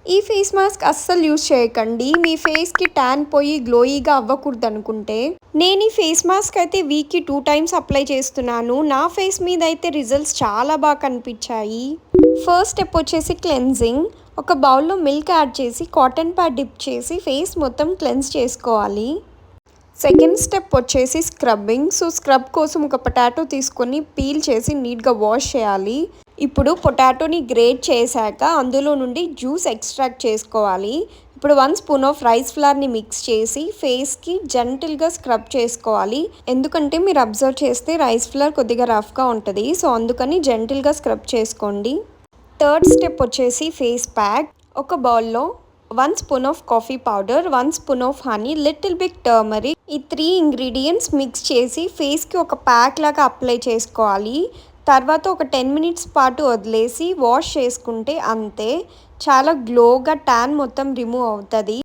ఈ face mask అస్సలు use చేయకండి. మీ ఫేస్‌కి ట్యాన్ పోయి గ్లోయీగా అవ్వకూడదనుకుంటే. నేను ఈ ఫేస్ మాస్క్ అయితే వీక్‌కి 2 టైమ్స్ అప్లై చేస్తున్నాను. నా ఫేస్ మీద అయితే రిజల్ట్స్ చాలా బాగా కనిపించాయి. ఫస్ట్ స్టెప్ వచ్చేసి క్లెన్జింగ్. ఒక బౌల్‌లో మిల్క్ యాడ్ చేసి కాటన్ ప్యాడ్ డిప్ చేసి ఫేస్ మొత్తం క్లెన్స్ చేసుకోవాలి. సెకండ్ స్టెప్ వచ్చేసి స్క్రబ్బింగ్. స్క్రబ్ కోసం ఒక పొటాటో తీసుకొని పీల్ చేసి నీట్‌గా వాష్ చేయాలి. ఇప్పుడు పొటాటోని గ్రేట్ చేశాక అందులో నుండి జ్యూస్ ఎక్స్ట్రాక్ట్ చేసుకోవాలి. ఇప్పుడు 1 స్పూన్ ఆఫ్ రైస్ ఫ్లవర్ని మిక్స్ చేసి ఫేస్కి జెంటిల్గా స్క్రబ్ చేసుకోవాలి. ఎందుకంటే మీరు అబ్జర్వ్ చేస్తే రైస్ ఫ్లవర్ కొద్దిగా రఫ్గా ఉంటుంది. అందుకని జెంటిల్గా స్క్రబ్ చేసుకోండి. థర్డ్ స్టెప్ వచ్చేసి ఫేస్ ప్యాక్. ఒక బౌల్లో 1 spoon of coffee powder, 1 spoon of honey, little bit turmeric, ఈ 3 ఇంగ్రీడియంట్స్ మిక్స్ చేసి ఫేస్కి ఒక ప్యాక్ లాగా అప్లై చేసుకోవాలి. తర్వాత ఒక 10 మినిట్స్ పాటు వదిలేసి వాష్ చేసుకుంటే అంతే. చాలా గ్లోగా ట్యాన్ మొత్తం రిమూవ్ అవుతుంది.